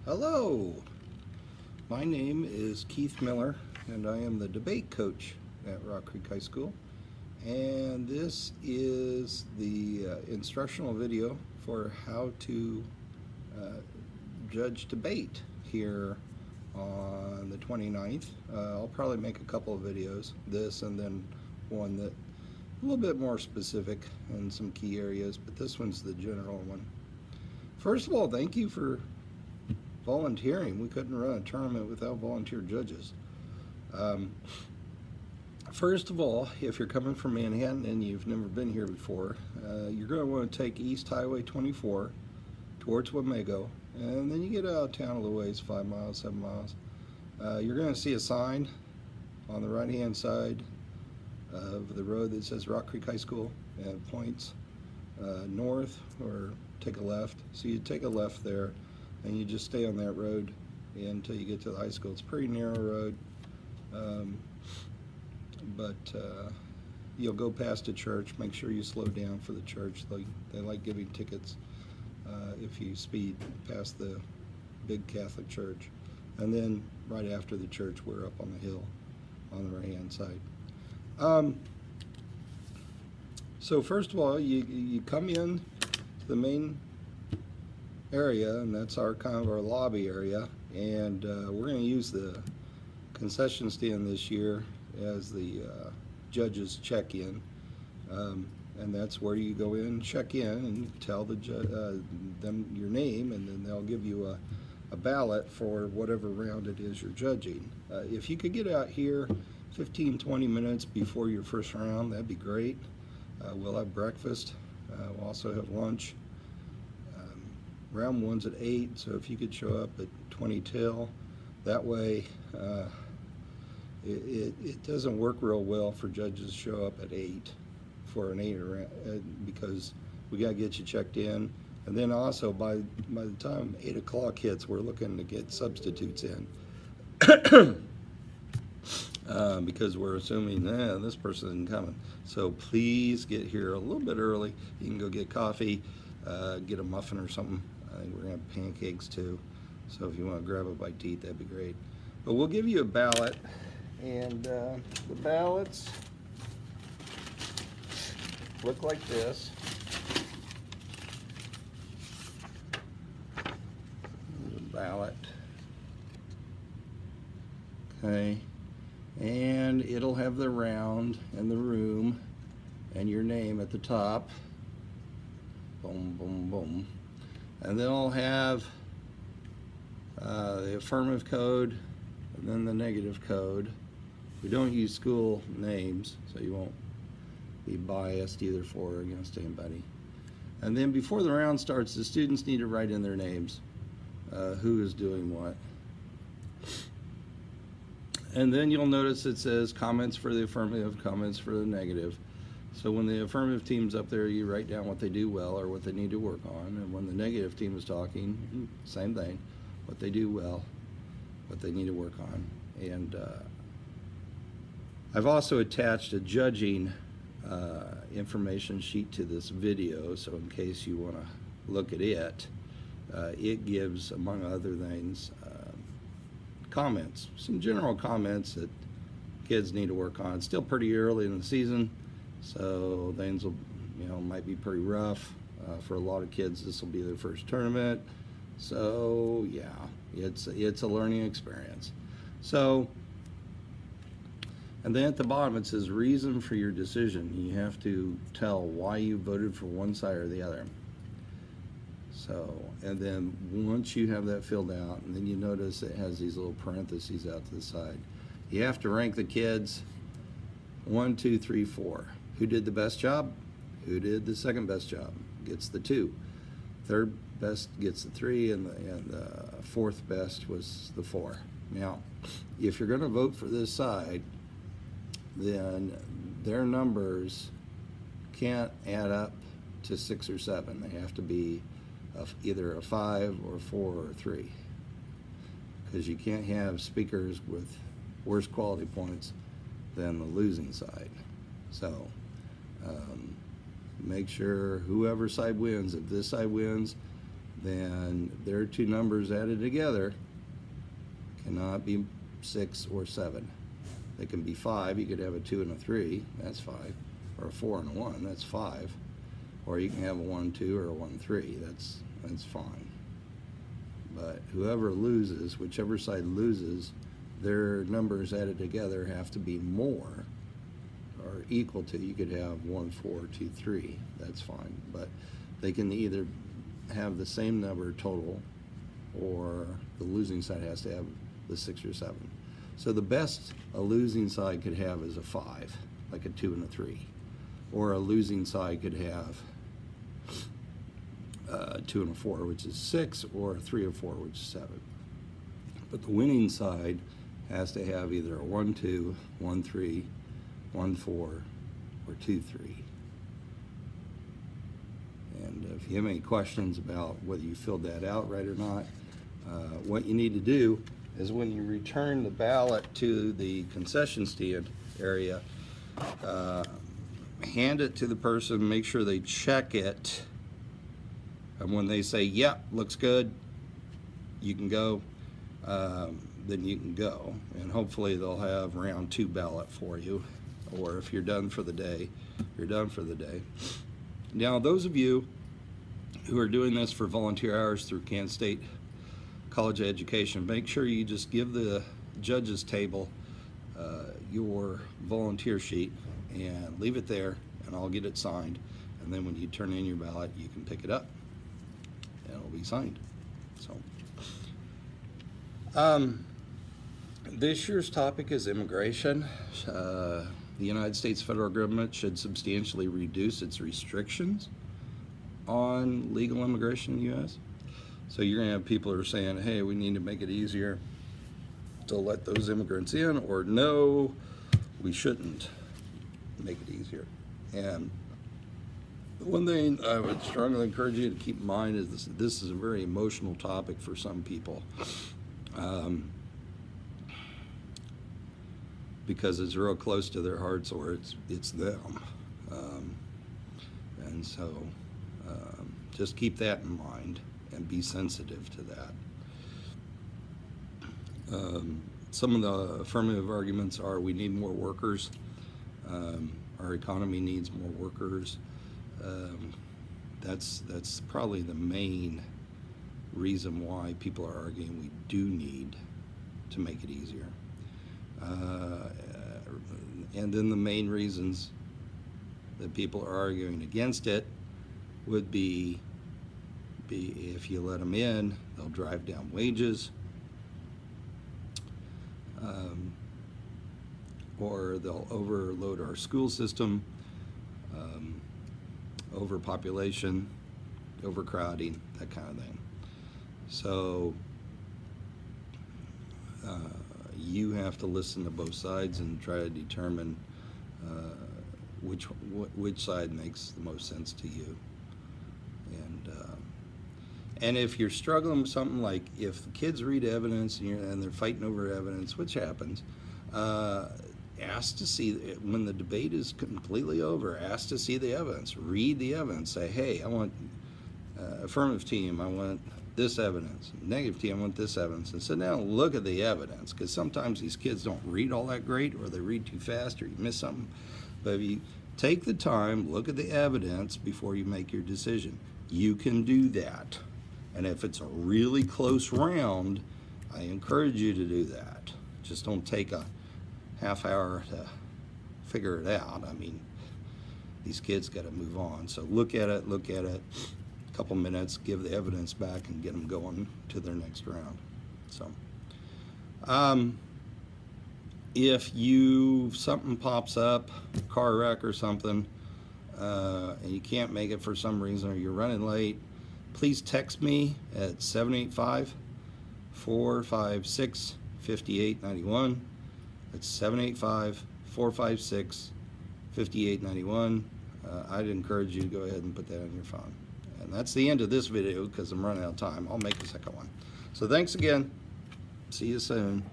Hello, my name is Keith Miller and I am the debate coach at Rock Creek High School, and this is the instructional video for how to judge debate here on the 29th. I'll probably make a couple of videos, this and then one that a little bit more specific in some key areas, but this one's the general one. First of all, thank you for volunteering. We couldn't run a tournament without volunteer judges. First of all, if you're coming from Manhattan and you've never been here before, you're going to want to take East Highway 24 towards Wamego, and then you get out of town a little ways, 5 miles, 7 miles. You're going to see a sign on the right hand side of the road that says Rock Creek High School, and it points north or take a left. So you take a left there and you just stay on that road until you get to the high school. It's a pretty narrow road, but you'll go past a church. Make sure you slow down for the church. They like giving tickets if you speed past the big Catholic church. And then right after the church, we're up on the hill on the right hand side. So first of all, you come in to the main area, and that's our kind of our lobby area, and we're going to use the concession stand this year as the judges check-in, and that's where you go in, check in, and tell them your name, and then they'll give you a ballot for whatever round it is you're judging. If you could get out here 15-20 minutes before your first round, that'd be great. We'll have breakfast. We'll also have lunch. Round one's at 8, so if you could show up at 20 till, that way it doesn't work real well for judges to show up at 8 for an 8 round, because we got to get you checked in, and then also by the time 8 o'clock hits, we're looking to get substitutes in. Because we're assuming this person isn't coming. So please get here a little bit early. You can go get coffee, get a muffin or something. I think we're gonna have pancakes too. So if you want to grab a bite to eat, that'd be great. But we'll give you a ballot, and the ballots look like this. There's a ballot. Okay. And it'll have the round and the room and your name at the top. Boom, boom, boom. And then I'll have the affirmative code and then the negative code. We don't use school names, so you won't be biased either for or against anybody. And then before the round starts, the students need to write in their names, who is doing what. And then you'll notice it says comments for the affirmative, comments for the negative. So when the affirmative team's up there, you write down what they do well or what they need to work on. And when the negative team is talking, same thing, what they do well, what they need to work on. And I've also attached a judging information sheet to this video, so in case you want to look at it, it gives, among other things, comments, some general comments that kids need to work on. It's still pretty early in the season, so things will, might be pretty rough. For a lot of kids, this will be their first tournament. So yeah, it's a learning experience. So, and then at the bottom it says reason for your decision. You have to tell why you voted for one side or the other. So, and then once you have that filled out, and then you notice it has these little parentheses out to the side, you have to rank the kids 1, 2, 3, 4. Who did the best job? Who did the second best job? Gets the 2. Third best gets the 3, and the fourth best was the 4. Now, if you're going to vote for this side, then their numbers can't add up to 6 or 7. They have to be either a 5 or 4 or 3, because you can't have speakers with worse quality points than the losing side. So make sure whoever side wins, if this side wins, then their two numbers added together cannot be 6 or 7. They can be 5. You could have a 2 and a 3, that's 5. Or a 4 and a 1, that's 5. Or you can have a 1, 2 or a 1, 3, that's fine. But whoever loses, whichever side loses, their numbers added together have to be more or equal to. You could have 1, 4, 2, 3, that's fine. But they can either have the same number total, or the losing side has to have the 6 or 7. So the best a losing side could have is a 5, like a 2 and a 3. Or a losing side could have 2 and a 4, which is 6, or a 3 or 4, which is 7. But the winning side has to have either a 1, 2, 1, 3, 1, 4, or 2, 3. And if you have any questions about whether you filled that out right or not, what you need to do is when you return the ballot to the concession stand area, hand it to the person, make sure they check it, and when they say, yep, looks good, you can go, then you can go. And hopefully they'll have round 2 ballot for you, or if you're done for the day, you're done for the day. Now, those of you who are doing this for volunteer hours through Kansas State College of Education, make sure you just give the judges table your volunteer sheet and leave it there, and I'll get it signed. And then when you turn in your ballot, you can pick it up and it'll be signed. So this year's topic is immigration. The United States federal government should substantially reduce its restrictions on legal immigration in the U.S. So you're going to have people who are saying, hey, we need to make it easier to let those immigrants in, or no, we shouldn't make it easier. And the one thing I would strongly encourage you to keep in mind is this is a very emotional topic for some people. Because it's real close to their hearts, or it's them. And so just keep that in mind and be sensitive to that. Some of the affirmative arguments are we need more workers. Our economy needs more workers. That's probably the main reason why people are arguing we do need to make it easier. And then the main reasons that people are arguing against it would be if you let them in, they'll drive down wages, or they'll overload our school system, overpopulation, overcrowding, that kind of thing. So you have to listen to both sides and try to determine which side makes the most sense to you. And if you're struggling with something, like if the kids read evidence and they're fighting over evidence, which happens, ask to see, when the debate is completely over, ask to see the evidence. Read the evidence. Say, hey, I want affirmative team, I want this evidence. Negative team, I want this evidence. And sit down and look at the evidence, because sometimes these kids don't read all that great, or they read too fast, or you miss something. But if you take the time, look at the evidence before you make your decision, you can do that. And if it's a really close round, I encourage you to do that. Just don't take a half hour to figure it out. I mean, these kids got to move on. So look at it, a couple minutes, give the evidence back, and get them going to their next round. So if something pops up, car wreck or something, and you can't make it for some reason, or you're running late, please text me at 785-456-5891. That's 785-456-5891. I'd encourage you to go ahead and put that on your phone. And that's the end of this video, because I'm running out of time. I'll make a second one. So thanks again. See you soon.